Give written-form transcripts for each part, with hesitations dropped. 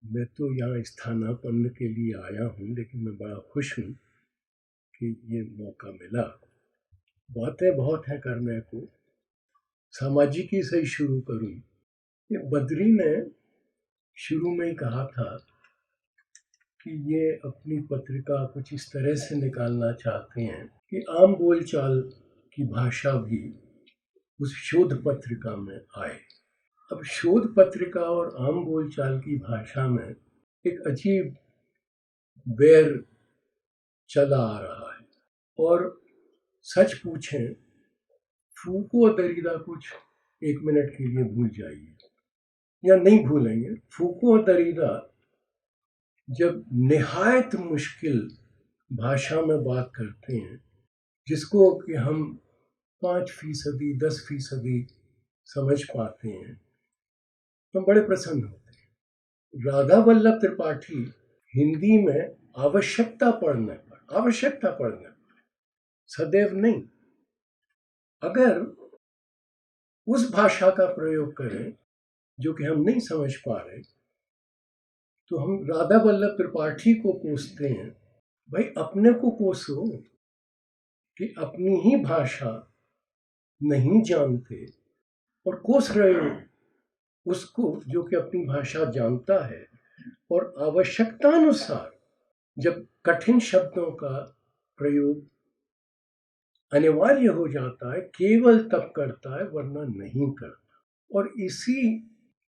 मैं तो यहाँ स्थानापन्न के लिए आया हूँ, लेकिन मैं बड़ा खुश हूँ कि ये मौका मिला। बातें बहुत हैं करने को, सामाजिक ही से ही शुरू करूँ। ये बद्री ने शुरू में ही कहा था कि ये अपनी पत्रिका कुछ इस तरह से निकालना चाहते हैं कि आम बोलचाल की भाषा भी उस शोध पत्रिका में आए। अब शोध पत्रिका और आम बोलचाल की भाषा में एक अजीब बैर चला आ रहा है। और सच पूछें, फूको दरिदा कुछ एक मिनट के लिए भूल जाइए, या नहीं भूलेंगे। फूको दरिदा जब निहायत मुश्किल भाषा में बात करते हैं, जिसको कि हम 5%, 10% समझ पाते हैं, तो बड़े प्रसन्न होते हैं। राधा वल्लभ त्रिपाठी हिंदी में आवश्यकता पड़ने पर सदैव नहीं, अगर उस भाषा का प्रयोग करें जो कि हम नहीं समझ पा रहे, तो हम राधा वल्लभ त्रिपाठी को कोसते हैं। भाई अपने को कोसो कि अपनी ही भाषा नहीं जानते और कोस रहे हो उसको जो कि अपनी भाषा जानता है, और आवश्यकतानुसार जब कठिन शब्दों का प्रयोग अनिवार्य हो जाता है, केवल तब करता है, वरना नहीं करता। और इसी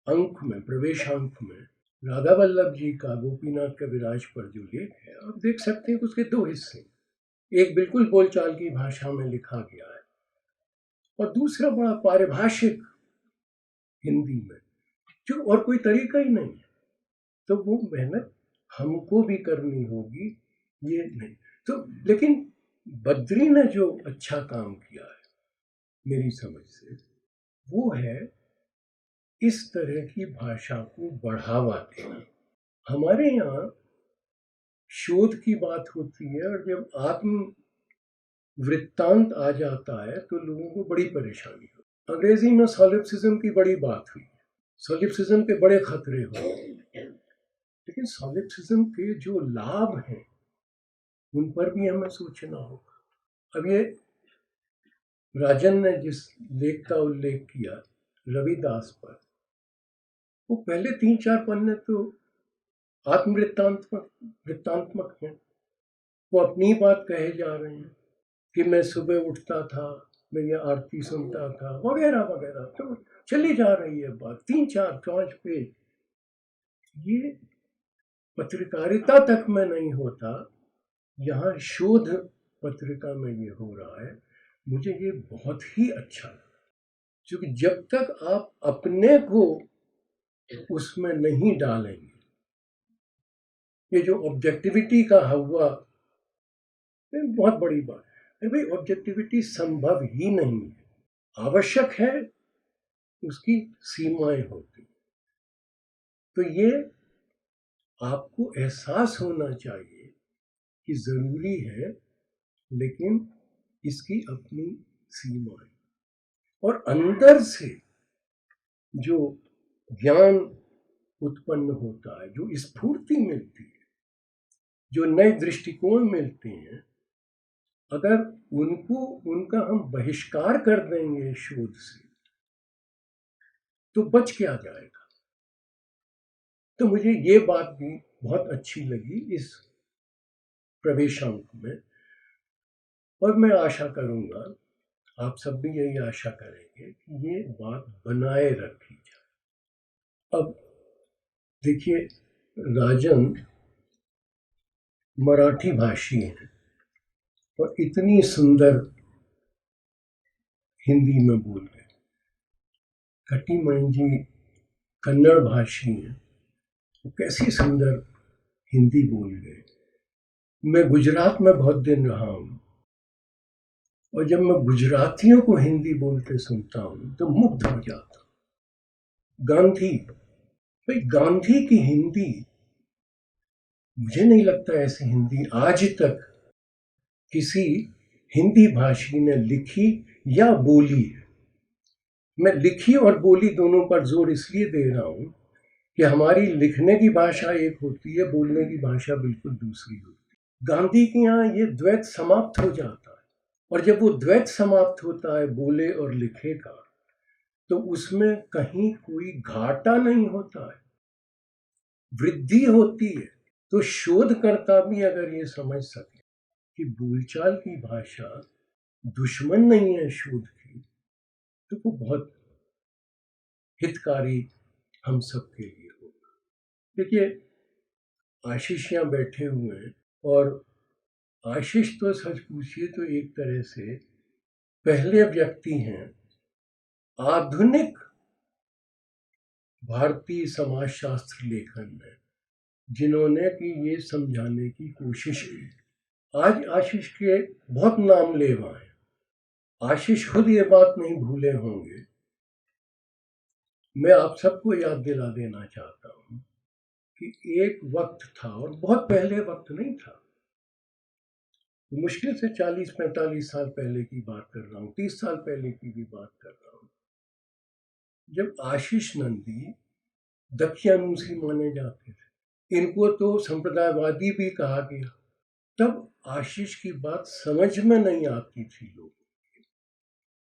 अंक में, प्रवेशांक में, राधा वल्लभ जी का गोपीनाथ कविराज पर जो लेख है, आप देख सकते हैं कि उसके दो हिस्से, एक बिल्कुल बोलचाल की भाषा में लिखा गया है और दूसरा बड़ा पारिभाषिक हिंदी में, जो और कोई तरीका ही नहीं है। तो वो मेहनत हमको भी करनी होगी, ये नहीं तो। लेकिन बद्री ने जो अच्छा काम किया है मेरी समझ से, वो है इस तरह की भाषा को बढ़ावा देना। हमारे यहाँ शोध की बात होती है और जब आत्म वृत्तांत आ जाता है तो लोगों को बड़ी परेशानी हो। अंग्रेजी में सॉलिप्सिज्म की बड़ी बात हुई, सॉलिप्सिज्म के बड़े खतरे हुए, लेकिन सॉलिप्सिज्म के जो लाभ हैं उन पर भी हमें सोचना होगा। अब ये राजन ने जिस लेख का उल्लेख किया रविदास पर, वो पहले 3-4 पन्ने तो वृत्तांत्मक हैं। वो अपनी बात कहे जा रहे हैं कि मैं सुबह उठता था, मैं ये आरती सुनता था, वगैरह वगैरह, तो चली जा रही है बात 3-4-5 पेज। ये पत्रकारिता तक में नहीं होता, यहाँ शोध पत्रिका में ये हो रहा है। मुझे ये बहुत ही अच्छा लगा, क्योंकि जब तक आप अपने को उसमें नहीं डालेंगे, ये जो ऑब्जेक्टिविटी का हवा, बहुत बड़ी बात है भाई। ऑब्जेक्टिविटी संभव ही नहीं है, आवश्यक है, उसकी सीमाएं होती। तो ये आपको एहसास होना चाहिए कि जरूरी है, लेकिन इसकी अपनी सीमाएं, और अंदर से जो ज्ञान उत्पन्न होता है, जो स्फूर्ति मिलती है, जो नए दृष्टिकोण मिलते हैं, अगर उनका हम बहिष्कार कर देंगे शोध से, तो बच क्या जाएगा। तो मुझे ये बात भी बहुत अच्छी लगी इस प्रवेशांक में, और मैं आशा करूंगा, आप सब भी यही आशा करेंगे कि ये बात बनाए रखी जाए। अब देखिए, राजन मराठी भाषी हैं और इतनी सुंदर हिंदी में बोल रहे। कटीमणि जी कन्नड़ भाषी हैं, तो कैसी सुंदर हिंदी बोल गए। मैं गुजरात में बहुत दिन रहा हूँ, और जब मैं गुजरातियों को हिंदी बोलते सुनता हूँ तो मुग्ध हो जाता हूँ। भाई गांधी की हिंदी, मुझे नहीं लगता ऐसी हिंदी आज तक किसी हिंदी भाषी ने लिखी या बोली है। मैं लिखी और बोली दोनों पर जोर इसलिए दे रहा हूँ कि हमारी लिखने की भाषा एक होती है, बोलने की भाषा बिल्कुल दूसरी होती है। गांधी के यहाँ ये द्वैत समाप्त हो जाता है, और जब वो द्वैत समाप्त होता है बोले और लिखे का, तो उसमें कहीं कोई घाटा नहीं होता है, वृद्धि होती है। तो शोधकर्ता भी अगर ये समझ सके कि बोलचाल की भाषा दुश्मन नहीं है शोध की, तो वो बहुत हितकारी हम सबके लिए होगा। देखिए, आशीष यहाँ बैठे हुए हैं, और आशीष तो सच पूछिए तो एक तरह से पहले व्यक्ति हैं आधुनिक भारतीय समाजशास्त्र लेखन में जिन्होंने कि ये समझाने की कोशिश की। आज आशीष के बहुत नाम लेवा हैं। आशीष खुद ये बात नहीं भूले होंगे। मैं आप सबको याद दिला देना चाहता हूँ कि एक वक्त था, और बहुत पहले वक्त नहीं था, मुश्किल से 40-45 साल पहले की बात कर रहा हूँ, 30 साल पहले की भी बात कर रहा हूँ, जब आशीष नंदी दकियानूसी माने जाते थे। इनको तो संप्रदायवादी भी कहा गया। तब आशीष की बात समझ में नहीं आती थी लोगों को।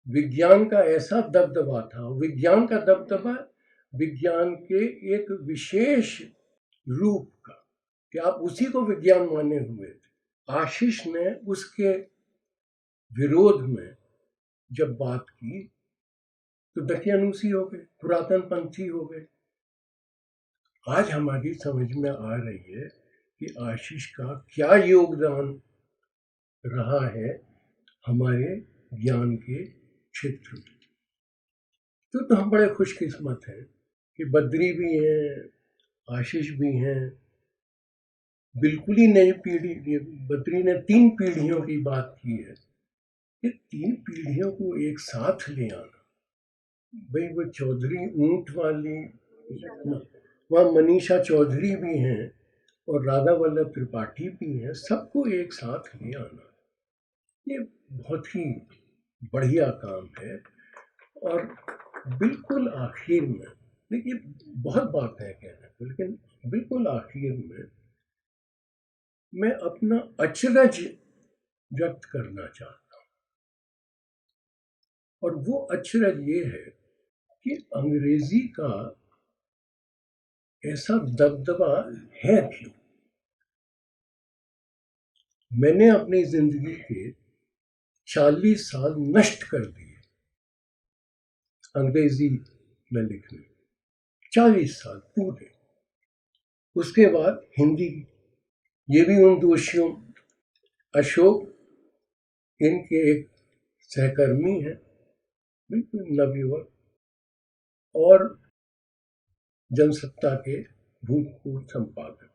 विज्ञान का ऐसा दबदबा था, विज्ञान का दबदबा विज्ञान के एक विशेष रूप का, कि आप उसी को विज्ञान माने हुए थे। आशीष ने उसके विरोध में जब बात की तो दकियानूसी हो गए, पुरातन पंथी हो गए। आज हमारी समझ में आ रही है कि आशीष का क्या योगदान रहा है हमारे ज्ञान के क्षेत्र में। तो हम बड़े खुशकिस्मत हैं कि बद्री भी हैं, आशीष भी हैं। बिल्कुल ही नई पीढ़ी, बद्री ने 3 पीढ़ियों की बात की है। ये 3 पीढ़ियों को एक साथ ले आना, भाई वो चौधरी ऊंट वाली, वहाँ मनीषा चौधरी भी हैं और राधा वल्लभ त्रिपाठी भी हैं, सबको एक साथ ले आना, ये बहुत ही बढ़िया काम है। और बिल्कुल आखिर में, देखिए बहुत बात है कहने को, लेकिन बिल्कुल आखिर में मैं अपना अचरज व्यक्त करना चाहता हूँ, और वो अचरज ये है कि अंग्रेजी का ऐसा दबदबा है क्यों। मैंने अपनी जिंदगी के 40 साल नष्ट कर दिए अंग्रेजी में लिखने, 40 साल पूरे। उसके बाद हिंदी, ये भी उन दोषियों, अशोक इनके एक सहकर्मी हैं, बिल्कुल नवयुवक, और जनसत्ता के भूतपूर्व संपादक,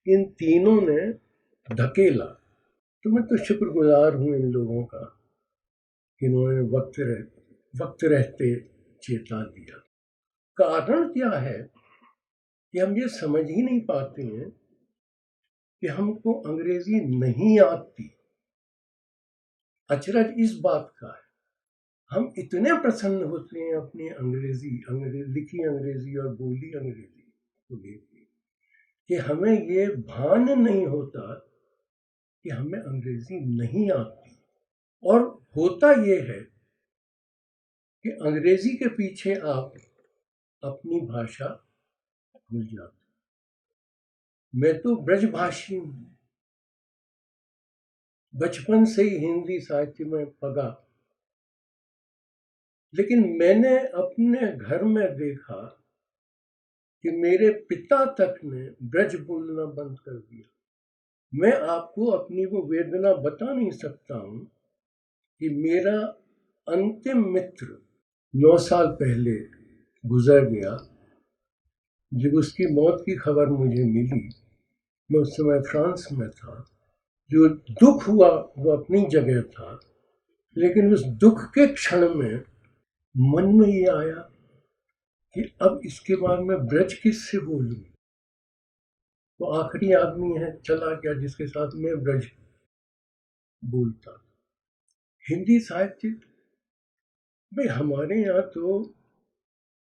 इन तीनों ने धकेला। तो मैं तो शुक्रगुजार हूँ इन लोगों का कि इन्होंने वक्त रहते चेता दिया। कारण क्या है कि हम ये समझ ही नहीं पाते हैं कि हमको अंग्रेजी नहीं आती। अचरज इस बात का है, हम इतने प्रसन्न होते हैं अपनी लिखी अंग्रेजी और बोली अंग्रेजी को लेकर कि हमें ये भान नहीं होता कि हमें अंग्रेजी नहीं आती। और होता ये है कि अंग्रेजी के पीछे आप अपनी भाषा भूल जाते। मैं तो ब्रजभाषी हूँ, बचपन से ही हिंदी साहित्य में पगा, लेकिन मैंने अपने घर में देखा कि मेरे पिता तक ने ब्रज बोलना बंद कर दिया। मैं आपको अपनी वो वेदना बता नहीं सकता हूँ कि मेरा अंतिम मित्र 9 साल पहले गुजर गया। जब उसकी मौत की खबर मुझे मिली, मैं उस समय फ्रांस में था। जो दुख हुआ वो अपनी जगह था, लेकिन उस दुख के क्षण में मन में ये आया कि अब इसके बाद मैं ब्रज किससे बोलूं। वो आखिरी आदमी है चला गया जिसके साथ मैं ब्रज बोलता। हिंदी साहित्य में हमारे यहाँ तो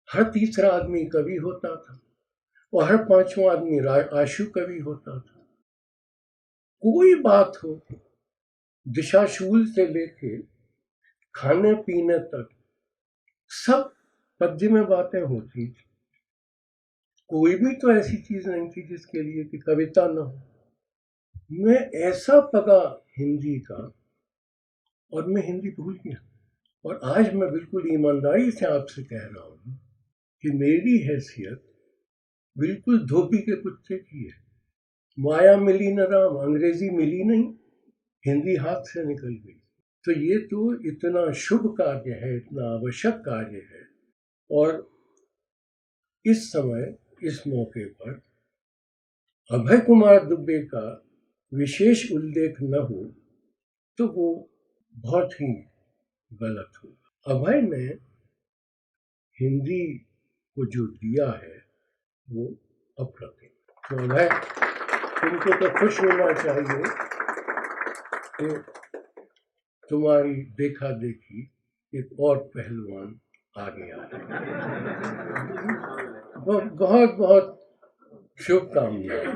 हर तीसरा आदमी कवि होता था। और हर पांचवा आदमी आशु कवि होता था। कोई बात हो, दिशाशूल से लेके खाने पीने तक सब पद्य में बातें होती थी। कोई भी तो ऐसी चीज नहीं थी जिसके लिए कि कविता न हो। मैं ऐसा पका हिंदी का, और मैं हिंदी भूल गया। और आज मैं बिल्कुल ईमानदारी से आपसे कह रहा हूं कि मेरी हैसियत बिल्कुल धोबी के कुत्ते की है। माया मिली न राम, अंग्रेजी मिली नहीं, हिंदी हाथ से निकल गई। तो ये तो इतना शुभ कार्य है, इतना आवश्यक कार्य है। और इस समय इस मौके पर अभय कुमार दुबे का विशेष उल्लेख न हो तो वो बहुत ही गलत होगा। अभय ने हिंदी को जो दिया है वो अप्रतिम। तो अभय, तुमको तो खुश होना चाहिए कि तुम्हारी देखा देखी एक और पहलवान आ गया है। बहुत बहुत शुभकामनाएं।